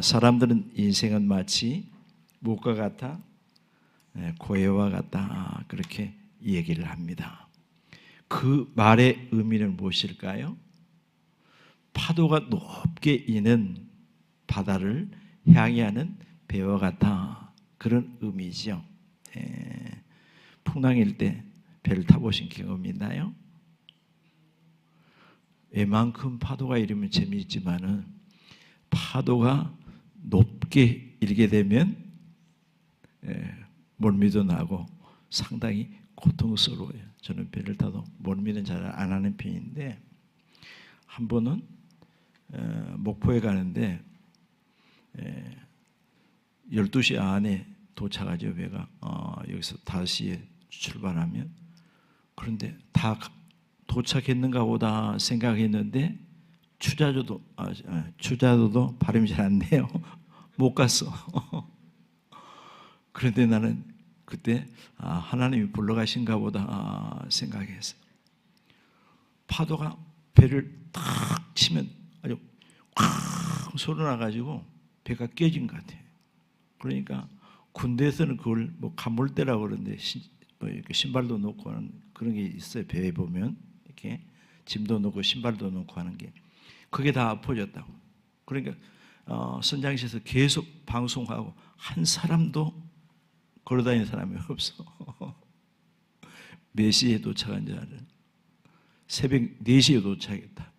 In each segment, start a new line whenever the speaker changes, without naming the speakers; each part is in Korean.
사람들은 인생은 마치 무엇과 같아? 고해와 같다. 그렇게 얘기를 합니다. 그 말의 의미는 무엇일까요? 파도가 높게 이는 바다를 향해하는 배와 같아. 그런 의미죠. 풍랑일 때 배를 타보신 경험이 있나요? 웬만큼 파도가 일으면 재미있지만은 파도가 높게 일게 되면 멀미도 나고 상당히 고통스러워요. 저는 배를 타도 멀미는 잘 안 하는 편인데 한 번은 목포에 가는데 12시 안에 도착하죠. 배가 여기서 5시에 출발하면. 그런데 다 도착했는가 보다 생각했는데 추자도도 발음이 잘 안 돼요. 못 갔어. 그런데 나는 그때 하나님이 불러가신가 보다 생각했어요. 파도가 배를 탁 치면 아주 꽉 소리 나가지고 배가 깨진 것 같아요. 그러니까 군대에서는 그걸 뭐 간물대라고 그러는데 뭐 이렇게 신발도 놓고 하는 그런 게 있어요. 배에 보면 이렇게 짐도 놓고 신발도 놓고 하는 게 그게 다 엎어졌다고. 그러니까 선장실에서 계속 방송하고 한 사람도 걸어다니는 사람이 없어. 몇 시에 도착한 줄 알아요? 새벽 4시에 도착했다.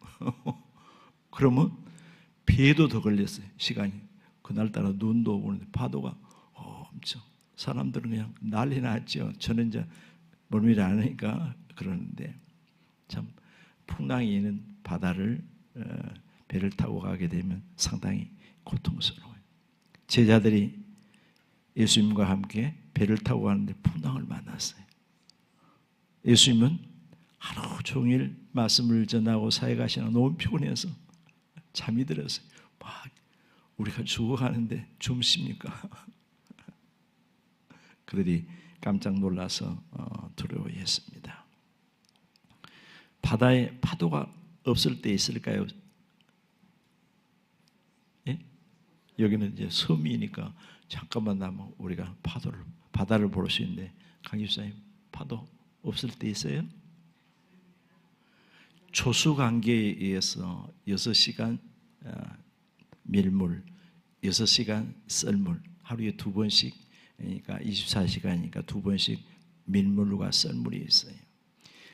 그러면 배도 더 걸렸어요. 시간이. 그날따라 눈도 오는데 파도가 엄청. 사람들은 그냥 난리 났죠. 저는 이제 멀미를 안 하니까 그러는데 참 풍랑이 있는 바다를 배를 타고 가게 되면 상당히 고통스러워요. 제자들이 예수님과 함께 배를 타고 가는데 풍랑을 만났어요. 예수님은 하루 종일 말씀을 전하고 사역하시느라 너무 피곤해서 잠이 들었어요. 막 우리가 죽어가는데 줍습니까? 그들이 깜짝 놀라서 두려워했습니다. 바다에 파도가 없을 때 있을까요? 예? 여기는 이제 섬이니까 잠깐만 나면 우리가 바다를 볼 수 있는데 강집사님 파도 없을 때 있어요? 초수관계에 의해서 6시간 밀물, 6시간 썰물, 하루에 2번씩, 그러니까 24시간이니까 2번씩 밀물과 썰물이 있어요.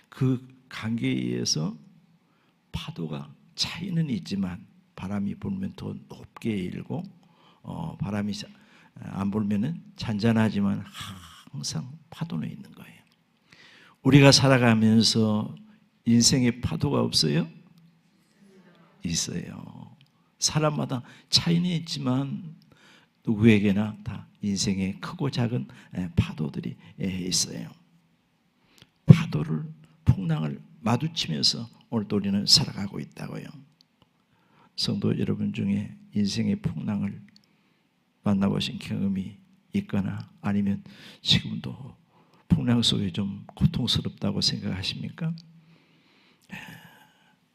그 관계에 의해서 파도가 차이는 있지만 바람이 불면 더 높게 일고 바람이 안 불면은 잔잔하지만 항상 파도는 있는 거예요. 우리가 살아가면서 인생에 파도가 없어요? 있어요. 사람마다 차이는 있지만 누구에게나 다 인생에 크고 작은 파도들이 있어요. 파도를, 풍랑을 마주치면서 오늘도 우리는 살아가고 있다고요. 성도 여러분 중에 인생의 풍랑을 만나보신 경험이 있거나 아니면 지금도 풍랑 속에 좀 고통스럽다고 생각하십니까?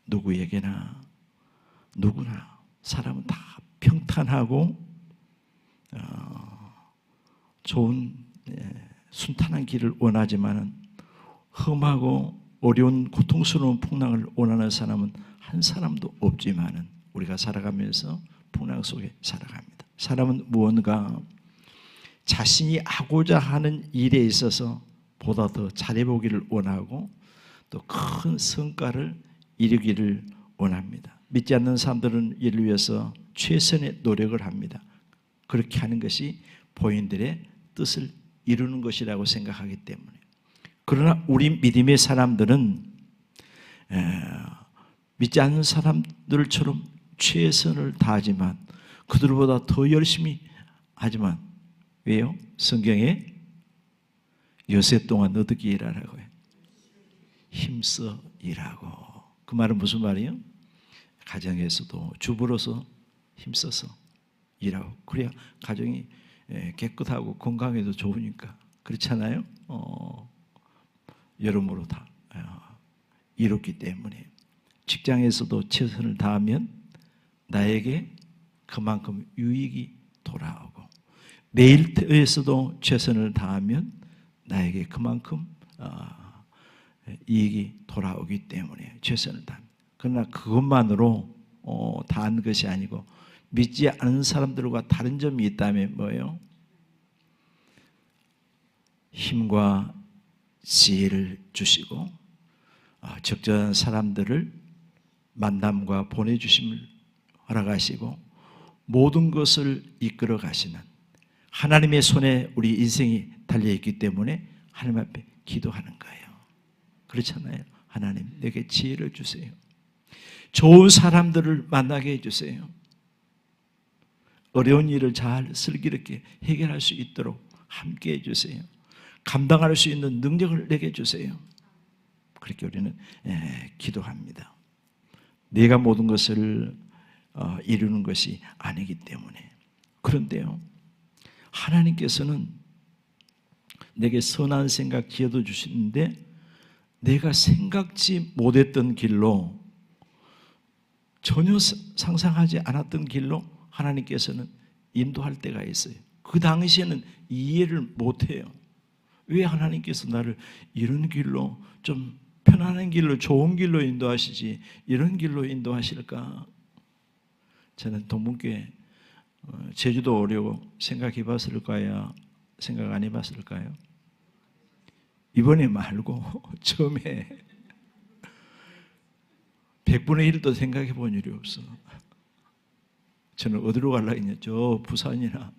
누구에게나 누구나 사람은 다 평탄하고 좋은 순탄한 길을 원하지만 험하고 어려운 고통스러운 풍랑을 원하는 사람은 한 사람도 없지만은 우리가 살아가면서 풍랑 속에 살아갑니다. 사람은 무언가 자신이 하고자 하는 일에 있어서 보다 더 잘해보기를 원하고 또 큰 성과를 이루기를 원합니다. 믿지 않는 사람들은 이를 위해서 최선의 노력을 합니다. 그렇게 하는 것이 본인들의 뜻을 이루는 것이라고 생각하기 때문에. 그러나 우리 믿음의 사람들은 믿지 않는 사람들처럼 최선을 다하지만 그들보다 더 열심히 하지만 왜요? 성경에 여세 동안 어떻게 일하라고 해요? 힘써 일하고. 그 말은 무슨 말이에요? 가정에서도 주부로서 힘써서 일하고 그래야 가정이 깨끗하고 건강에도 좋으니까 그렇잖아요. 여러모로 다 이뤘기 때문에 직장에서도 최선을 다하면 나에게 그만큼 유익이 돌아오고, 내 일터에서도 최선을 다하면 나에게 그만큼 이익이 돌아오기 때문에 최선을 다합니다. 그러나 그것만으로 다한 것이 아니고, 믿지 않은 사람들과 다른 점이 있다면 뭐예요? 힘과 지혜를 주시고 적절한 사람들을 만남과 보내주심을 허락하시고 모든 것을 이끌어 가시는 하나님의 손에 우리 인생이 달려있기 때문에 하나님 앞에 기도하는 거예요. 그렇잖아요. 하나님, 내게 지혜를 주세요. 좋은 사람들을 만나게 해주세요. 어려운 일을 잘 슬기롭게 해결할 수 있도록 함께 해주세요. 감당할 수 있는 능력을 내게 주세요. 그렇게 우리는 기도합니다. 내가 모든 것을 이루는 것이 아니기 때문에. 그런데요, 하나님께서는 내게 선한 생각 기회도 주시는데 내가 생각지 못했던 길로, 전혀 상상하지 않았던 길로 하나님께서는 인도할 때가 있어요. 그 당시에는 이해를 못해요. 왜 하나님께서 나를 이런 길로, 좀 편안한 길로, 좋은 길로 인도하시지 이런 길로 인도하실까? 저는 동문교회 제주도 오려고 생각해 봤을까요? 생각 안 해봤을까요? 이번에 말고 처음에 100분의 1도 생각해 본 일이 없어. 저는 어디로 가려고 했냐? 저 부산이나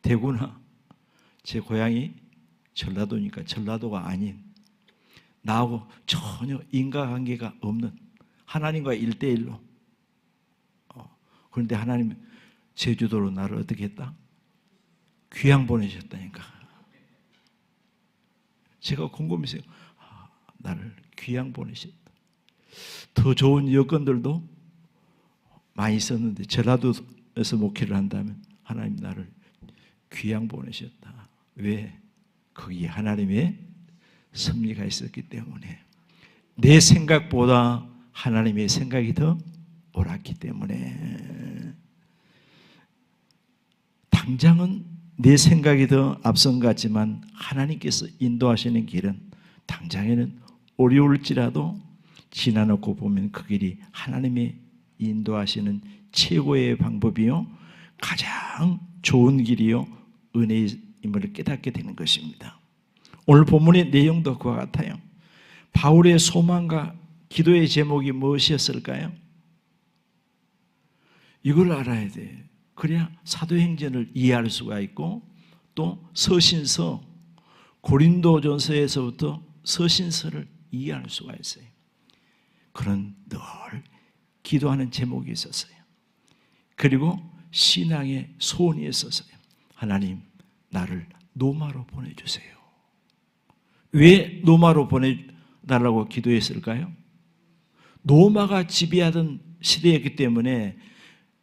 대구나, 제 고향이 전라도니까 전라도가 아닌, 나하고 전혀 인과관계가 없는 하나님과 1대1로. 그런데 하나님은 제주도로 나를 어떻게 했다? 귀양 보내셨다니까. 제가 궁금해서요. 나를 귀양 보내셨다. 더 좋은 여건들도 많이 있었는데 전라도에서 목회를 한다면 하나님 나를 귀양 보내셨다. 왜? 거기에 하나님의 섭리가 있었기 때문에, 내 생각보다 하나님의 생각이 더 옳았기 때문에. 당장은 내 생각이 더 앞선 것 같지만 하나님께서 인도하시는 길은 당장에는 어려울지라도 지나놓고 보면 그 길이 하나님의 인도하시는 최고의 방법이요, 가장 좋은 길이요, 은혜임을 깨닫게 되는 것입니다. 오늘 본문의 내용도 그와 같아요. 바울의 소망과 기도의 제목이 무엇이었을까요? 이걸 알아야 돼. 그래야 사도행전을 이해할 수가 있고, 또 서신서, 고린도전서에서부터 서신서를 이해할 수가 있어요. 그런 늘 기도하는 제목이 있었어요. 그리고 신앙의 소원이 있었어요. 하나님, 나를 로마로 보내주세요. 왜 로마로 보내달라고 기도했을까요? 로마가 지배하던 시대였기 때문에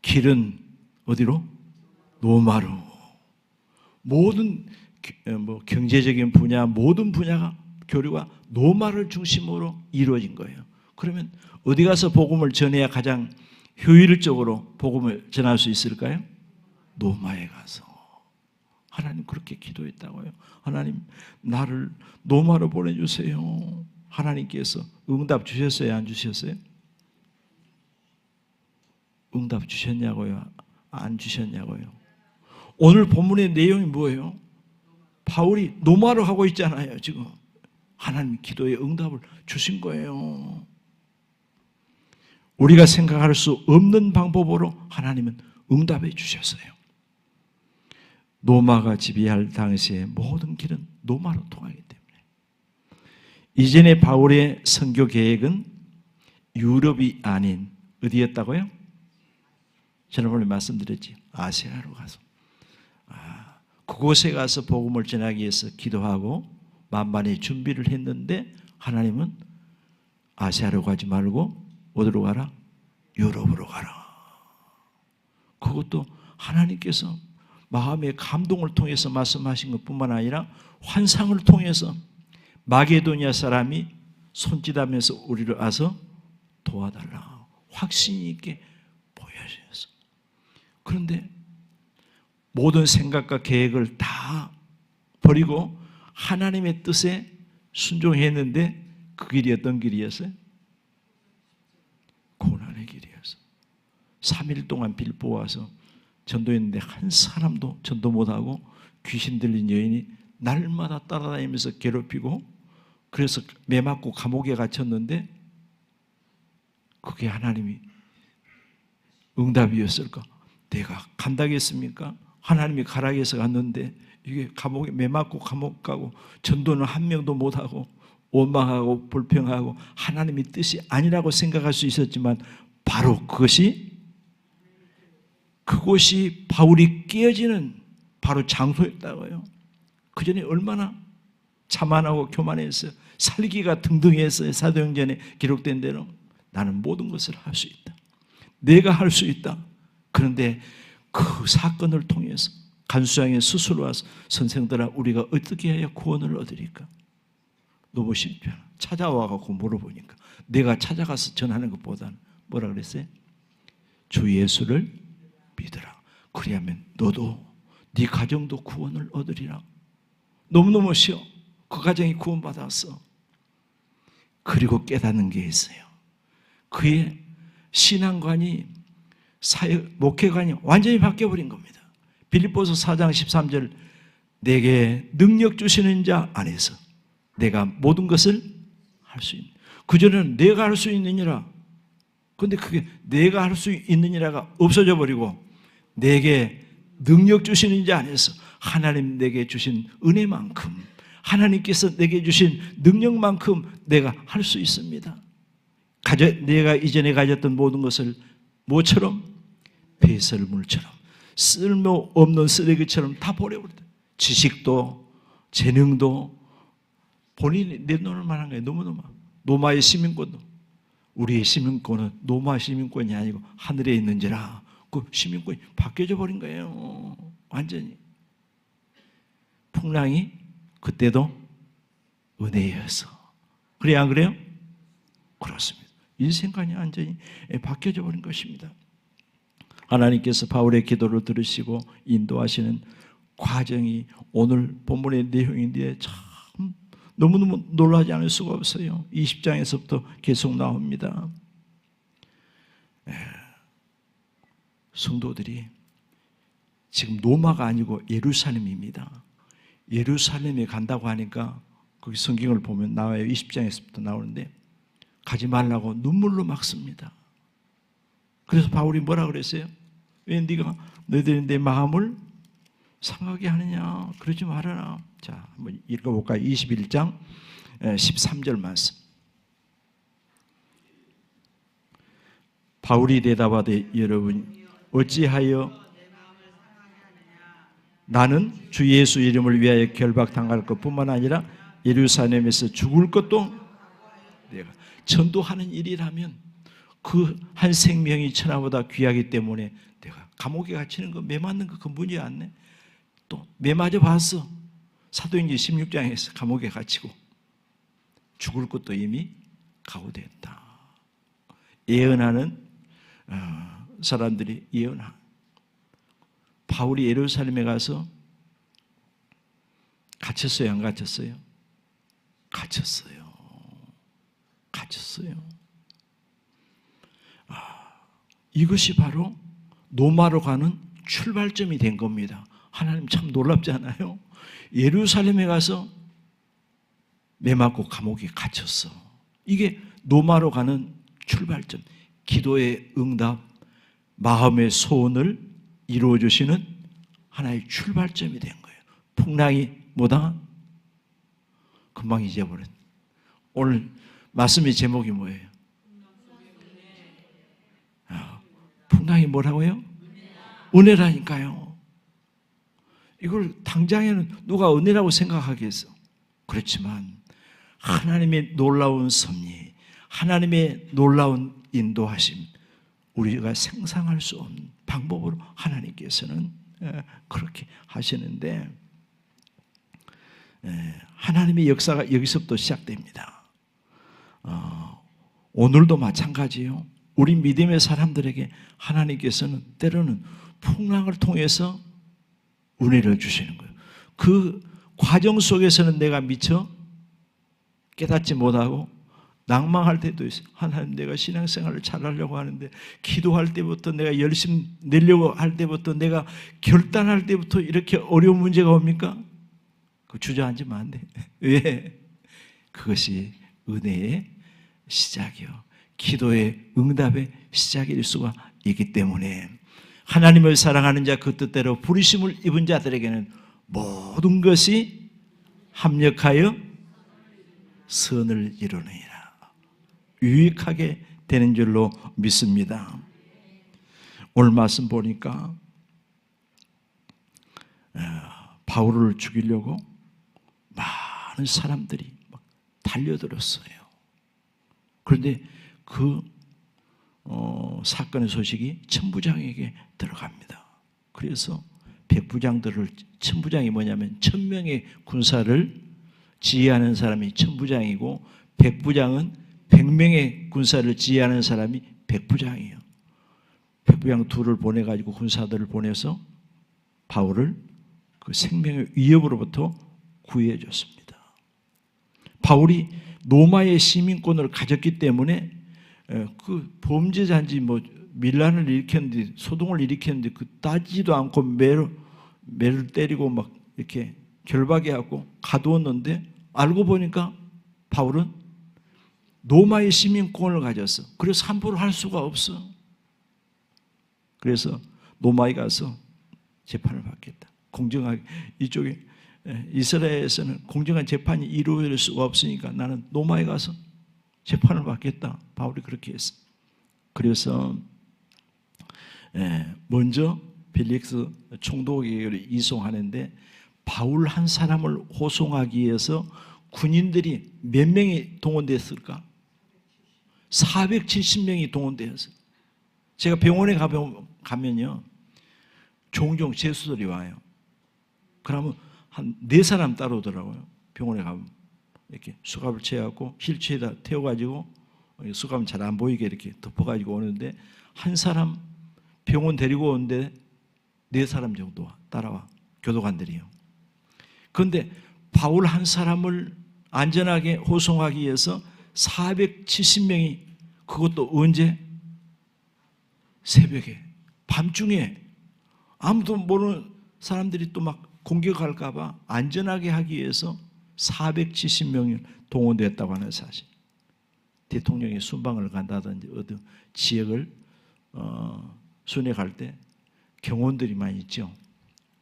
길은 어디로? 로마로. 모든 경제적인 분야, 모든 분야가, 교류가 로마를 중심으로 이루어진 거예요. 그러면 어디 가서 복음을 전해야 가장 효율적으로 복음을 전할 수 있을까요? 로마에 가서. 하나님 그렇게 기도했다고요. 하나님, 나를 로마로 보내주세요. 하나님께서 응답 주셨어요? 안 주셨어요? 응답 주셨냐고요? 안 주셨냐고요? 오늘 본문의 내용이 뭐예요? 바울이 로마로 가고 있잖아요. 지금 하나님 기도의 응답을 주신 거예요. 우리가 생각할 수 없는 방법으로 하나님은 응답해 주셨어요. 로마가 지배할 당시에 모든 길은 로마로 통하기 때문에. 이전에 바울의 선교 계획은 유럽이 아닌 어디였다고요? 지난번에 말씀드렸지. 아시아로 가서. 그곳에 가서 복음을 전하기 위해서 기도하고 만반의 준비를 했는데 하나님은 아시아로 가지 말고 어디로 가라? 유럽으로 가라. 그것도 하나님께서 마음의 감동을 통해서 말씀하신 것뿐만 아니라 환상을 통해서 마게도니아 사람이 손짓하면서 우리를 와서 도와달라. 확신 있게 보여주셨어. 그런데 모든 생각과 계획을 다 버리고 하나님의 뜻에 순종했는데 그 길이 어떤 길이었어요? 고난의 길이었어요. 3일 동안 빌보 와서 전도했는데 한 사람도 전도 못하고 귀신 들린 여인이 날마다 따라다니면서 괴롭히고 그래서 매 맞고 감옥에 갇혔는데 그게 하나님이 응답이었을까? 내가 간다겠습니까? 하나님이 가라고 해서 갔는데 이게 감옥에 매 맞고 감옥 가고 전도는 한 명도 못하고 원망하고 불평하고 하나님의 뜻이 아니라고 생각할 수 있었지만 바로 그것이 바울이 깨어지는 바로 장소였다고요. 그 전에 얼마나 자만하고 교만했어요. 살기가 등등했어요. 사도행전에 기록된 대로 나는 모든 것을 할 수 있다. 내가 할 수 있다. 그런데 그 사건을 통해서 간수장의 스스로 와서 선생들아 우리가 어떻게 해야 구원을 얻으리까? 너무 쉽지 않아. 찾아와갖고 물어보니까 내가 찾아가서 전하는 것보다는 뭐라 그랬어요? 주 예수를 믿으라. 그리하면 너도 네 가정도 구원을 얻으리라. 너무너무 쉬워. 그 가정이 구원받았어. 그리고 깨닫는 게 있어요. 그의 신앙관이 목회관이 완전히 바뀌어버린 겁니다. 빌립보서 4장 13절 내게 능력 주시는 자 안에서 내가 모든 것을 할 수 있는. 그전에는 내가 할 수 있느니라. 그런데 그게 내가 할 수 있느니라가 없어져 버리고 내게 능력 주시는 자 안에서 하나님 내게 주신 은혜만큼 하나님께서 내게 주신 능력만큼 내가 할 수 있습니다. 내가 이전에 가졌던 모든 것을 뭐처럼? 배설물처럼 쓸모없는 쓰레기처럼 다 버려버렸다. 지식도 재능도 본인이 내놓을 만한 거예요. 너무너무. 노마의 시민권도 우리의 시민권은 노마 시민권이 아니고 하늘에 있는지라 그 시민권이 바뀌어져 버린 거예요. 완전히. 풍랑이 그때도 은혜여서. 그래요 안 그래요? 그렇습니다. 인생관이 완전히 바뀌어져 버린 것입니다. 하나님께서 바울의 기도를 들으시고 인도하시는 과정이 오늘 본문의 내용인데 참 너무너무 놀라지 않을 수가 없어요. 20장에서부터 계속 나옵니다. 성도들이 지금 로마가 아니고 예루살렘입니다. 예루살렘에 간다고 하니까 거기 성경을 보면 나와요. 20장에서부터 나오는데 가지 말라고 눈물로 막습니다. 그래서 바울이 뭐라 그랬어요? 왜 네가 너희들이 내 마음을 상하게 하느냐? 그러지 말아라. 자, 한번 읽어볼까요? 21장 13절 말씀. 바울이 대답하되 여러분 어찌하여 나는 주 예수 이름을 위하여 결박당할 것뿐만 아니라 예루살렘에서 죽을 것도 내가 전도하는 일이라면 그 한 생명이 천하보다 귀하기 때문에 내가 감옥에 갇히는 거 매 맞는 거 그 문제 안 내. 또 매 맞아 봤어. 사도행전 16장에서 감옥에 갇히고 죽을 것도 이미 각오됐다. 예언하는 사람들이 예언한. 바울이 예루살렘에 가서 갇혔어요? 안 갇혔어요? 갇혔어요. 갇혔어요. 이것이 바로 로마로 가는 출발점이 된 겁니다. 하나님 참 놀랍지 않아요? 예루살렘에 가서 매 맞고 감옥에 갇혔어. 이게 로마로 가는 출발점. 기도의 응답, 마음의 소원을 이루어 주시는 하나의 출발점이 된 거예요. 풍랑이 뭐다? 금방 잊어버린. 오늘 말씀의 제목이 뭐예요? 풍랑이 뭐라고요? 은혜라니까요. 이걸 당장에는 누가 은혜라고 생각하겠어. 그렇지만 하나님의 놀라운 섭리, 하나님의 놀라운 인도하심, 우리가 상상할 수 없는 방법으로 하나님께서는 그렇게 하시는데 하나님의 역사가 여기서부터 시작됩니다. 오늘도 마찬가지예요. 우리 믿음의 사람들에게 하나님께서는 때로는 풍랑을 통해서 은혜를 주시는 거예요. 그 과정 속에서는 내가 미처 깨닫지 못하고 낭망할 때도 있어요. 하나님, 내가 신앙생활을 잘하려고 하는데, 기도할 때부터 내가 열심히 내려고 할 때부터, 내가 결단할 때부터 이렇게 어려운 문제가 옵니까? 그 주저앉으면 안 돼. 왜? 그것이 은혜의 시작이요, 기도의 응답의 시작일 수가 있기 때문에, 하나님을 사랑하는 자, 그 뜻대로 부르심을 입은 자들에게는 모든 것이 합력하여 선을 이루느니라, 유익하게 되는 줄로 믿습니다. 오늘 말씀 보니까 바울을 죽이려고 많은 사람들이 막 달려들었어요. 그런데 그 사건의 소식이 천부장에게 들어갑니다. 그래서 백부장들을, 천부장이 뭐냐면 1000명의 군사를 지휘하는 사람이 천부장이고, 백부장은 100명의 군사를 지휘하는 사람이 백부장이에요. 백부장 둘을 보내가지고 군사들을 보내서 바울을 그 생명의 위협으로부터 구해 줬습니다. 바울이 로마의 시민권을 가졌기 때문에 그 범죄자인지 뭐 밀란을 일으켰는지 소동을 일으켰는지 그 따지도 않고 매를 때리고 막 이렇게 결박해 갖고 가두었는데, 알고 보니까 바울은 로마의 시민권을 가졌어. 그래서 함부로 할 수가 없어. 그래서 로마에 가서 재판을 받겠다. 공정하게. 이쪽에 이스라엘에서는 공정한 재판이 이루어질 수가 없으니까 나는 로마에 가서 재판을 받겠다. 바울이 그렇게 했어. 그래서 먼저 벨릭스 총독에게 이송하는데, 바울 한 사람을 호송하기 위해서 군인들이 몇 명이 동원됐을까? 470명이 동원되었어요. 제가 병원에 가면요, 종종 재수들이 와요. 그러면 한 4사람 따라오더라고요. 병원에 가면 이렇게 수갑을 채워갖고 휠체어에다 태워가지고, 수갑은 잘 안 보이게 이렇게 덮어가지고 오는데, 한 사람 병원 데리고 오는데 4사람 정도 따라와, 교도관들이요. 그런데 바울 한 사람을 안전하게 호송하기 위해서 470명이, 그것도 언제? 새벽에, 밤중에 아무도 모르는 사람들이 또 막 공격할까 봐 안전하게 하기 위해서 470명이 동원됐다고 하는 사실. 대통령이 순방을 간다든지 어떤 지역을 순회갈 때 경호원들이 많이 있죠.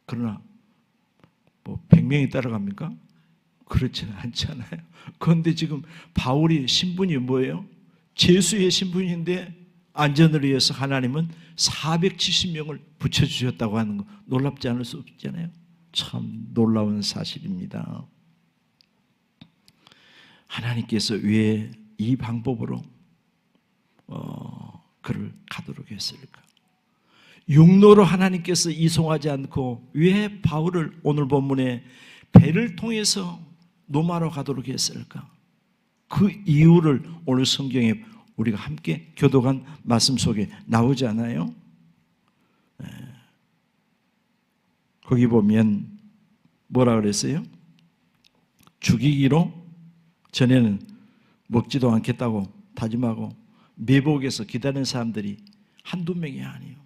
그러나 뭐 100명이 따라갑니까? 그렇지는 않잖아요. 그런데 지금 바울이 신분이 뭐예요? 제수의 신분인데 안전을 위해서 하나님은 470명을 붙여주셨다고 하는 거, 놀랍지 않을 수 없잖아요. 참 놀라운 사실입니다. 하나님께서 왜 이 방법으로 그를 가도록 했을까? 육로로 하나님께서 이송하지 않고 왜 바울을 오늘 본문에 배를 통해서 로마로 가도록 했을까? 그 이유를 오늘 성경에 우리가 함께 교도관 말씀 속에 나오지 않아요? 거기 보면 뭐라 그랬어요? 죽이기로 전에는 먹지도 않겠다고 다짐하고 매복에서 기다리는 사람들이 한두 명이 아니에요.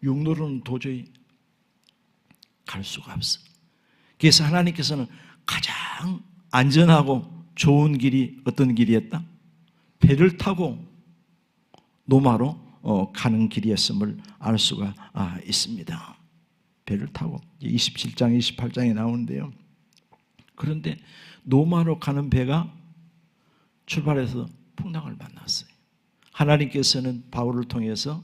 육로로는 도저히 갈 수가 없어. 그래서 하나님께서는 가장 안전하고 좋은 길이 어떤 길이었다? 배를 타고 로마로 가는 길이었음을 알 수가 있습니다. 배를 타고 27장, 28장에 나오는데요. 그런데 로마로 가는 배가 출발해서 풍랑을 만났어요. 하나님께서는 바울을 통해서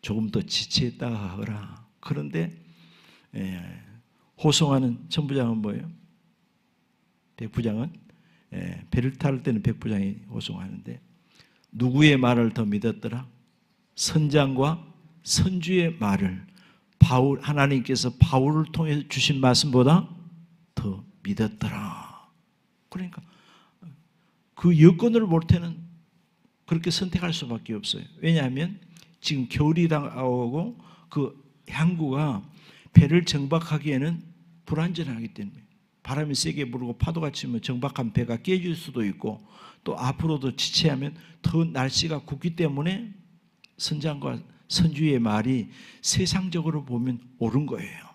조금 더 지체했다 하거라. 그런데 호송하는 천부장은 뭐예요? 백부장은 배를 탈 때는 백부장이 호송하는데, 누구의 말을 더 믿었더라? 선장과 선주의 말을 하나님께서 바울을 통해 주신 말씀보다 더 믿었더라. 그러니까 그 여건을 볼 때는 그렇게 선택할 수밖에 없어요. 왜냐하면 지금 겨울이 다가오고 그 항구가 배를 정박하기에는 불안전하기 때문에 바람이 세게 불고 파도가 치면 정박한 배가 깨질 수도 있고 또 앞으로도 지체하면 더 날씨가 굽기 때문에 선장과 선주의 말이 세상적으로 보면 옳은 거예요.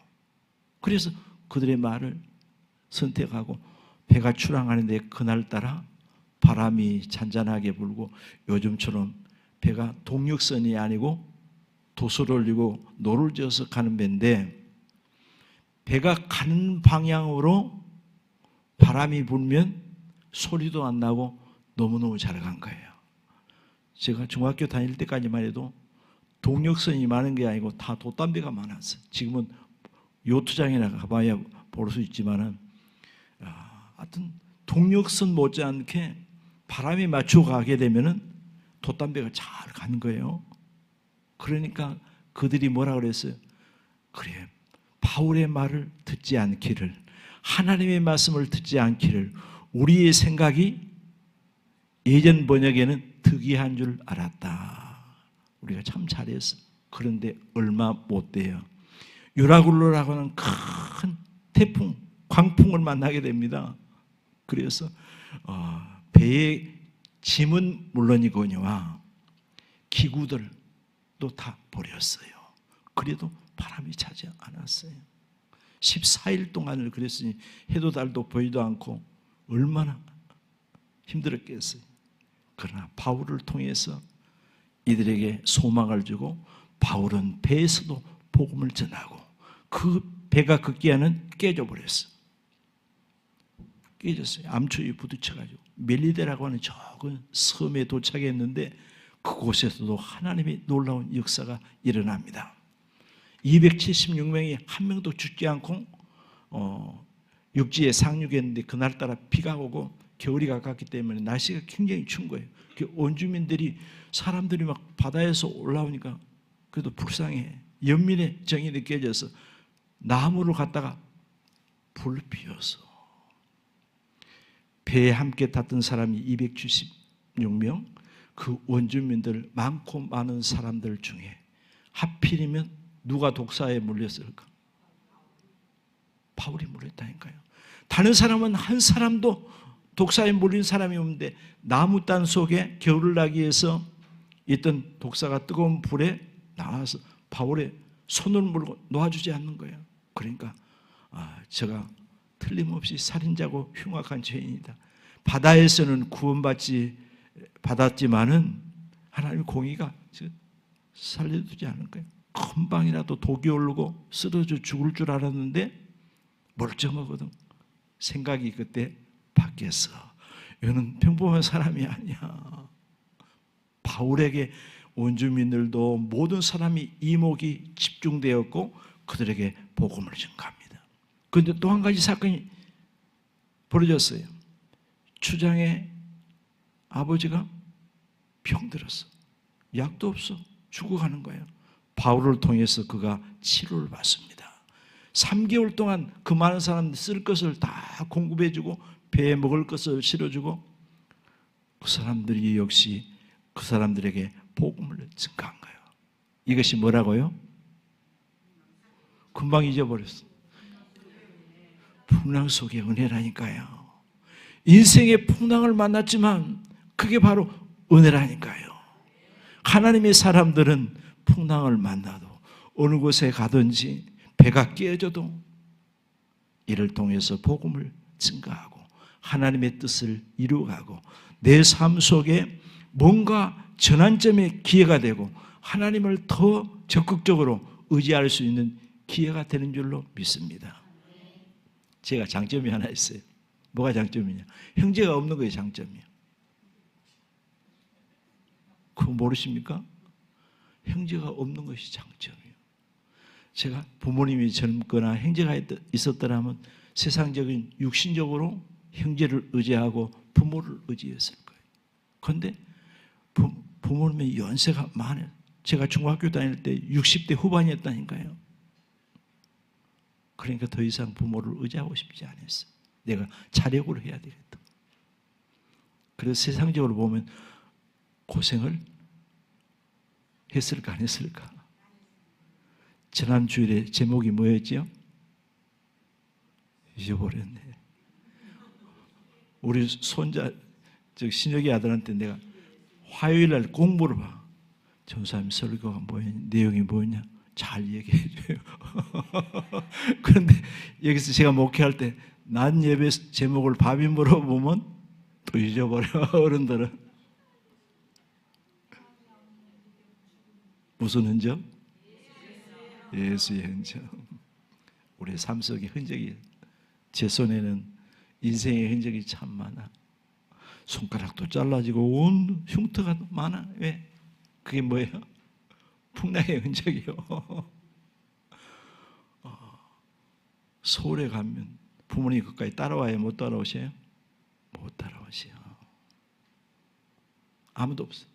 그래서 그들의 말을 선택하고 배가 출항하는데 그날따라 바람이 잔잔하게 불고 요즘처럼 배가 동력선이 아니고 도소를 올리고 노를 지어서 가는 배인데 배가 가는 방향으로 바람이 불면 소리도 안 나고 너무너무 잘 간 거예요. 제가 중학교 다닐 때까지만 해도 동력선이 많은 게 아니고 다 돛담배가 많았어요. 지금은 요트장이나 가봐야 볼 수 있지만은 하여튼 동력선 못지않게 바람이 맞춰 가게 되면은 돛담배가 잘 가는 거예요. 그러니까 그들이 뭐라 그랬어요? 그래, 바울의 말을 듣지 않기를, 하나님의 말씀을 듣지 않기를 우리의 생각이 예전 번역에는 득이한 줄 알았다. 우리가 참 잘했어. 그런데 얼마 못 돼요. 유라굴로라고 하는 큰 태풍, 광풍을 만나게 됩니다. 그래서 배의 짐은 물론이거니와 기구들도 다 버렸어요. 그래도 바람이 차지 않았어요. 14일 동안을 그랬으니 해도 달도 보이도 않고 얼마나 힘들었겠어요. 그러나 바울을 통해서 이들에게 소망을 주고 바울은 배에서도 복음을 전하고 그 배가 급기야는 깨져버렸어요. 깨졌어요. 암초에 부딪혀가지고 멜리데라고 하는 적은 섬에 도착했는데 그곳에서도 하나님의 놀라운 역사가 일어납니다. 276명이 한 명도 죽지 않고 육지에 상륙했는데 그날따라 비가 오고 겨울이 가깝기 때문에 날씨가 굉장히 추운 거예요. 원주민들이 사람들이 막 바다에서 올라오니까 그래도 불쌍해. 연민의 정이 느껴져서 나무를 갖다가 불 피워서 배에 함께 탔던 사람이 276명, 그 원주민들 많고 많은 사람들 중에 하필이면 누가 독사에 물렸을까? 바울이 물렸다니까요. 다른 사람은 한 사람도 독사에 물린 사람이 없는데 나무단 속에 겨울을 나기 위해서 있던 독사가 뜨거운 불에 나와서 바울의 손을 물고 놓아주지 않는 거예요. 그러니까 제가 틀림없이 살인자고 흉악한 죄인이다. 바다에서는 받았지만은 하나님의 공의가 살려두지 않을 거예요. 금방이라도 독이 오르고 쓰러져 죽을 줄 알았는데 멀쩡하거든. 생각이 그때 바뀌었어. 이거는 평범한 사람이 아니야. 바울에게 원주민들도 모든 사람이 이목이 집중되었고 그들에게 복음을 전가합니다. 그런데 또 한 가지 사건이 벌어졌어요. 추장의 아버지가 병들었어. 약도 없어. 죽어가는 거예요. 바울을 통해서 그가 치료를 받습니다. 3개월 동안 그 많은 사람들 쓸 것을 다 공급해주고 배에 먹을 것을 실어주고 그 사람들이 역시 그 사람들에게 복음을 증가한 거예요. 이것이 뭐라고요? 금방 잊어버렸어. 풍랑 속의 은혜라니까요. 인생의 풍랑을 만났지만 그게 바로 은혜라니까요. 하나님의 사람들은 풍랑을 만나도 어느 곳에 가든지 배가 깨져도 이를 통해서 복음을 증가하고 하나님의 뜻을 이루어가고 내 삶 속에 뭔가 전환점의 기회가 되고 하나님을 더 적극적으로 의지할 수 있는 기회가 되는 줄로 믿습니다. 제가 장점이 하나 있어요. 뭐가 장점이냐? 형제가 없는 거예요. 장점이요. 그거 모르십니까? 형제가 없는 것이 장점이에요. 제가 부모님이 젊거나 형제가 있었더라면 세상적인 육신적으로 형제를 의지하고 부모를 의지했을 거예요. 그런데 부모님의 연세가 많아요. 제가 중학교 다닐 때 60대 후반이었다니까요. 그러니까 더 이상 부모를 의지하고 싶지 않았어요. 내가 자력으로 해야 되겠다. 그래서 세상적으로 보면 고생을 했을까 안 했을까? 지난 주일에 제목이 뭐였죠? 잊어버렸네. 우리 손자 신혁이 아들한테 내가 화요일 날 꼭 물어봐. 전사님 설교가 뭐냐, 내용이 뭐냐 잘 얘기해 줘요. 그런데 여기서 제가 목회할 때 낮 예배 제목을 밥이 물어보면 또 잊어버려. 어른들은 무슨 흔적? 예수의 흔적. 우리의 삶 속의 흔적이, 제 손에는 인생의 흔적이 참 많아. 손가락도 잘라지고 온 흉터가 많아. 왜? 그게 뭐예요? 풍랑의 흔적이요. 서울에 가면 부모님 끝까지 따라와요? 못 따라오셔요? 못 따라오셔요. 아무도 없어.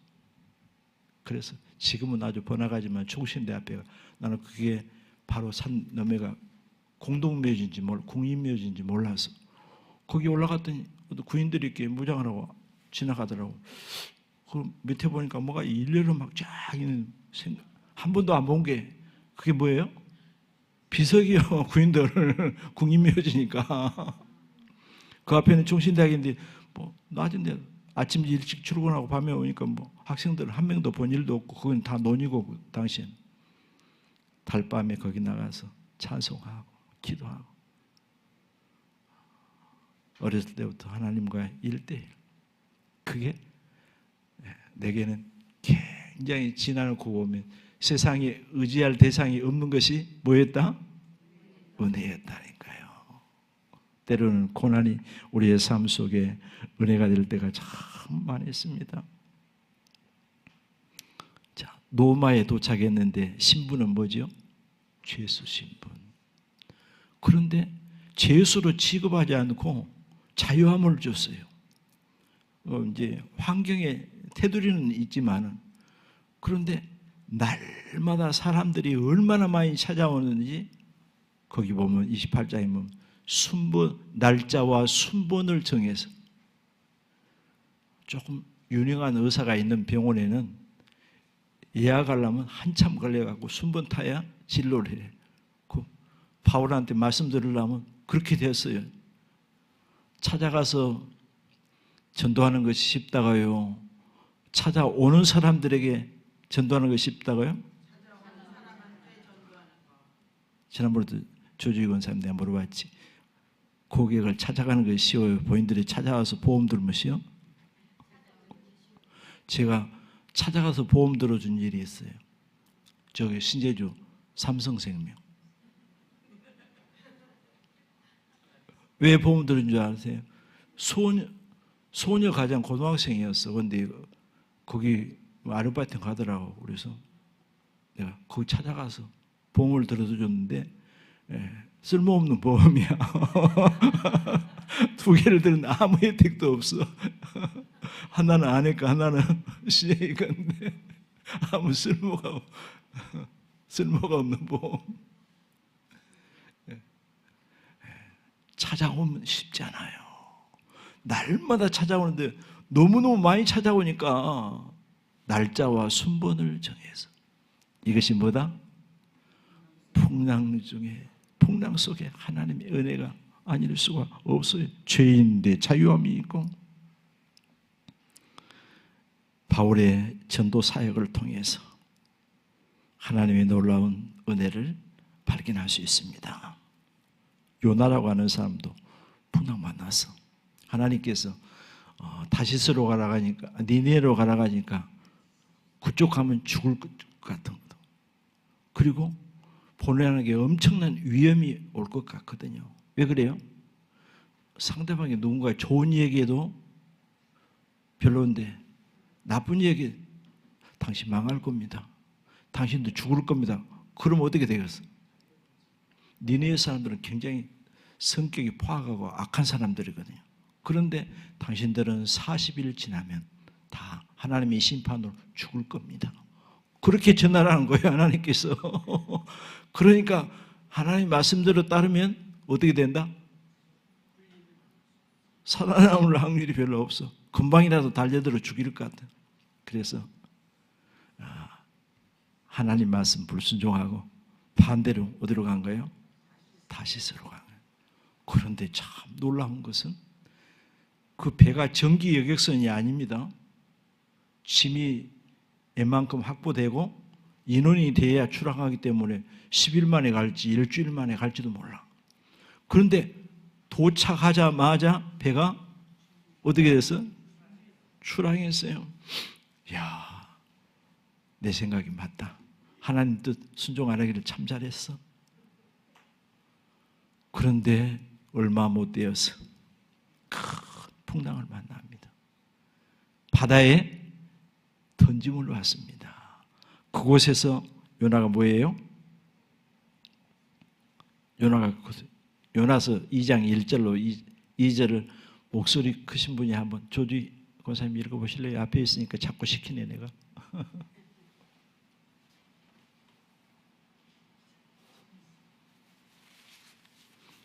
그래서 지금은 아주 번화가지만 충신대 앞에가, 나는 그게 바로 산 너머가 공동묘지인지 국립묘지인지 몰라서 거기 올라갔더니 구인들이 이렇게 무장을 하고 지나가더라고. 그 밑에 보니까 뭐가 일렬로 막 쫙 있는, 한 번도 안 본 게 그게 뭐예요? 비석이요. 구인들 국립묘지니까. 그 앞에는 충신대학인데 뭐 낮은데 아침 일찍 출근하고 밤에 오니까 뭐 학생들 한 명도 본 일도 없고, 그건 다 논이고, 당시엔 달밤에 거기 나가서 찬송하고 기도하고, 어렸을 때부터 하나님과 1대1. 그게 내게는 굉장히 지나놓고 보면 세상에 의지할 대상이 없는 것이 뭐였다? 은혜였다니까요. 때로는 고난이 우리의 삶 속에 은혜가 될 때가 참 많았습니다. 자, 노마에 도착했는데 신분은 뭐죠? 죄수 신분. 그런데 죄수로 취급하지 않고 자유함을 줬어요. 이제 환경에 테두리는 있지만은, 그런데 날마다 사람들이 얼마나 많이 찾아오는지 거기 보면 28장에 보면 순번, 날짜와 순번을 정해서, 조금 유능한 의사가 있는 병원에는 예약하려면 한참 걸려갖고 순번 타야 진료를 해. 그 바울한테 말씀 들으려면 그렇게 됐어요. 찾아가서 전도하는 것이 쉽다가요, 찾아오는 사람들에게 전도하는 것이 쉽다고요? 지난번에도 조주희 권사님 내가 물어봤지. 고객을 찾아가는 것이 쉬워요? 본인들이 찾아와서 보험 들으면 쉬워? 제가 찾아가서 보험 들어준 일이 있어요. 저기 신제주 삼성생명. 왜 보험 들은 줄 아세요? 소녀 가장 고등학생이었어. 근데 거기 아르바이트 가더라고. 그래서 내가 거기 찾아가서 보험을 들어줬는데 쓸모없는 보험이야. 2개를 들은 아무 혜택도 없어. 하나는 아내가 하나는 시제이가 있는데 아무 쓸모가 없는 보험. 찾아오면 쉽지 않아요. 날마다 찾아오는데 너무너무 많이 찾아오니까 날짜와 순번을 정해서, 이것이 뭐다? 풍랑 중에, 풍랑 속에 하나님의 은혜가 아닐 수가 없어요. 죄인인데 자유함이 있고, 바울의 전도 사역을 통해서 하나님의 놀라운 은혜를 발견할 수 있습니다. 요나라고 하는 사람도 풍랑 만나서 하나님께서 다시스로 가라가니까, 니네로 가라가니까 그쪽 가면 죽을 것 같은 거. 그리고 보내는 게 엄청난 위험이 올 것 같거든요. 왜 그래요? 상대방이 누군가 좋은 얘기해도 별로인데 나쁜 얘기, 당신 망할 겁니다. 당신도 죽을 겁니다. 그럼 어떻게 되겠어? 니네 사람들은 굉장히 성격이 포악하고 악한 사람들이거든요. 그런데 당신들은 40일 지나면 다 하나님의 심판으로 죽을 겁니다. 그렇게 전하라는 거예요, 하나님께서. 그러니까 하나님 말씀대로 따르면 어떻게 된다? 살아남을 확률이 별로 없어. 금방이라도 달려들어 죽일 것 같아. 그래서 하나님 말씀 불순종하고 반대로 어디로 간 거예요? 다시스로 간 거예요. 그런데 참 놀라운 것은 그 배가 정기 여객선이 아닙니다. 짐이 웬만큼 확보되고 인원이 돼야 출항하기 때문에 10일 만에 갈지 일주일 만에 갈지도 몰라. 그런데 도착하자마자 배가 어떻게 됐어? 출항했어요. 이야, 내 생각이 맞다. 하나님 뜻 순종 안 하기를 참 잘했어. 그런데 얼마 못 되어서 큰 풍랑을 만납니다. 바다에 던짐을 왔습니다. 그곳에서 요나가 뭐예요? 요나서 2장 1절로 2절을 목소리 크신 분이 한번 조지 권사님 읽어보실래요? 앞에 있으니까 자꾸 시키네 내가.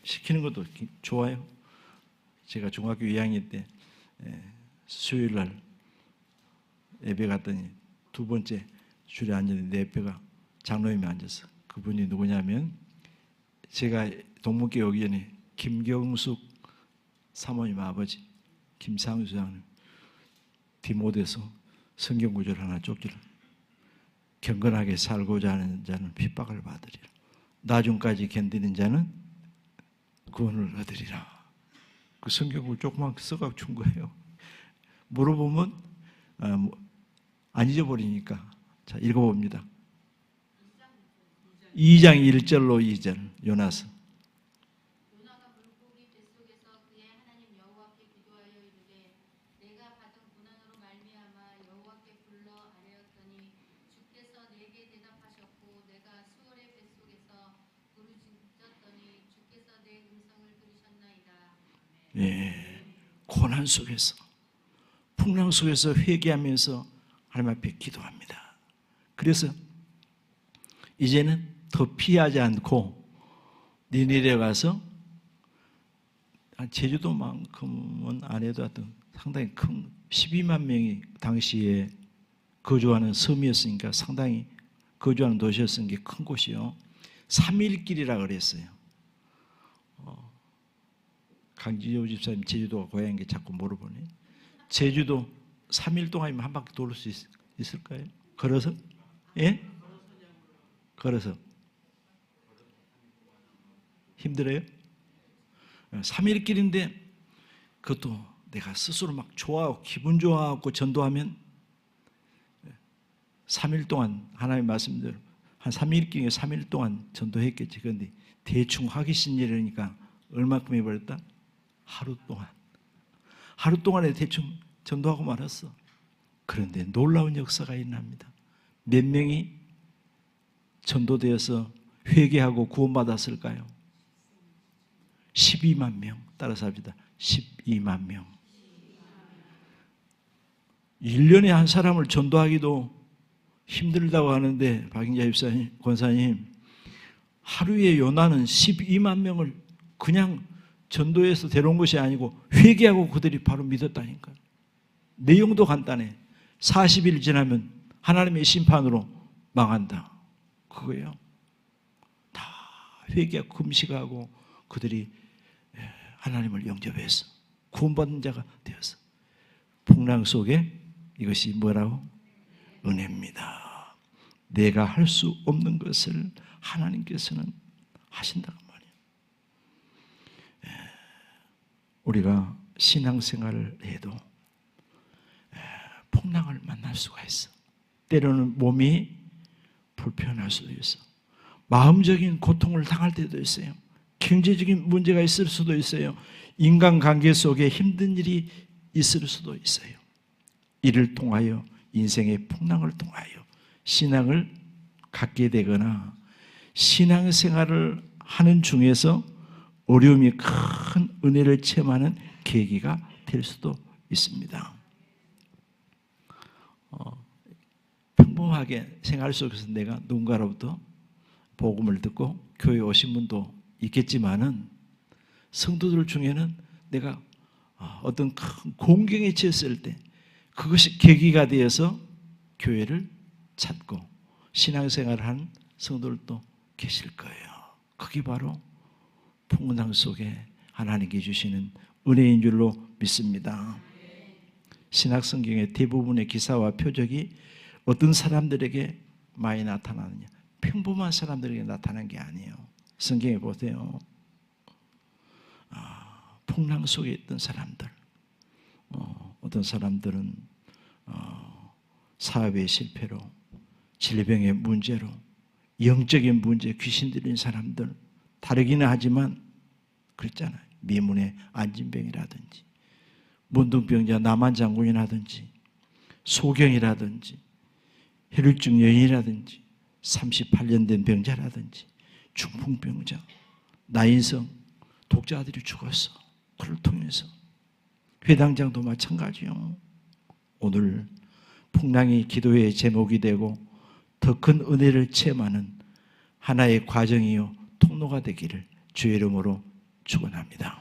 시키는 것도 좋아요. 제가 중학교 2학년 때 수요일 날 예배 갔더니 두 번째 줄에 앉았는데 내 옆에가 장로님이 앉았어. 그분이 누구냐면 제가 동문교회 오기 전에 김경숙 사모님 아버지 김상수 장로님 디모데서 성경 구절 하나 쪽지를 경건하게 살고자 하는 자는 핍박을 받으리라. 나중까지 견디는 자는 구원을 얻으리라. 그 성경을 조그만 써갖고 준 거예요. 물어보면 안 잊어버리니까. 자, 읽어봅니다. 2장 1절로 2절 요나서.
요나가 물고기 뱃속에서 그의 하나님 여호와께 기도하여 이르되 내가 받은 고난으로 말미암아 여호와께 불러 아뢰었더니 주께서 내게 대답하셨고 내가 수월의 뱃속에서 부르짖었더니 주께서 내 음성을 들으셨나이다.
예, 고난 속에서 풍랑 속에서 회개하면서 하나님 앞에 기도합니다. 그래서 이제는 더 피하지 않고 니네레 가서 제주도만큼은 안 해도 하여튼 상당히 큰 12만 명이 당시에 거주하는 섬이었으니까 상당히 거주하는 도시였으니까 큰 곳이요. 3일길이라 그랬어요. 강지호 집사님 제주도가 고향인 게 자꾸 물어보네. 제주도 3일 동안이면 한 바퀴 돌을 수 있을까요? 걸어서? 예? 걸어서. 힘들어요? 3일 길인데 그것도 내가 스스로 막 좋아하고 기분 좋아하고 전도하면 3일 동안 하나님 말씀대로 한 3일 길에 3일 동안 전도했겠지. 그런데 대충 하기 싫으니까 얼마큼 해버렸다? 하루 동안에 대충 전도하고 말았어. 그런데 놀라운 역사가 일어납니다. 몇 명이 전도되어서 회개하고 구원받았을까요? 12만 명. 따라서 합시다. 12만 명. 1년에 한 사람을 전도하기도 힘들다고 하는데 박인자 집사님, 권사님 하루에 요나는 12만 명을 그냥 전도해서 데려온 것이 아니고 회개하고 그들이 바로 믿었다니까요. 내용도 간단해. 40일 지나면 하나님의 심판으로 망한다. 그거예요. 다 회개하고 금식하고 그들이 하나님을 영접해서 구원받은 자가 되어서 풍랑 속에 이것이 뭐라고? 은혜입니다. 내가 할 수 없는 것을 하나님께서는 하신다고 말이에요. 우리가 신앙생활을 해도 풍랑을 만날 수가 있어. 때로는 몸이 불편할 수도 있어. 마음적인 고통을 당할 때도 있어요. 경제적인 문제가 있을 수도 있어요. 인간관계 속에 힘든 일이 있을 수도 있어요. 이를 통하여 인생의 풍랑을 통하여 신앙을 갖게 되거나 신앙생활을 하는 중에서 어려움이 큰 은혜를 체험하는 계기가 될 수도 있습니다. 평범하게 생활 속에서 내가 누군가로부터 복음을 듣고 교회에 오신 분도 있겠지만은 성도들 중에는 내가 어떤 큰 공경에 처했을 때 그것이 계기가 되어서 교회를 찾고 신앙생활을 하는 성도들도 계실 거예요. 그게 바로 풍랑 속에 하나님께 주시는 은혜인 줄로 믿습니다. 신약 성경의 대부분의 기사와 표적이 어떤 사람들에게 많이 나타나느냐? 평범한 사람들에게 나타난 게 아니에요. 성경에 보세요. 풍랑 속에 있던 사람들, 어떤 사람들은 사업의 실패로, 질병의 문제로, 영적인 문제, 귀신 들린 사람들, 다르기는 하지만 그랬잖아요. 미문의 안진병이라든지, 문둥병자 남한장군이라든지, 소경이라든지, 혈류증 여인이라든지, 38년 된 병자라든지, 중풍병자, 나인성 독자들이 죽었어. 그를 통해서 회당장도 마찬가지요. 오늘 풍랑이 기도의 제목이 되고 더 큰 은혜를 체험하는 하나의 과정이요 통로가 되기를 주의 이름으로 축원합니다.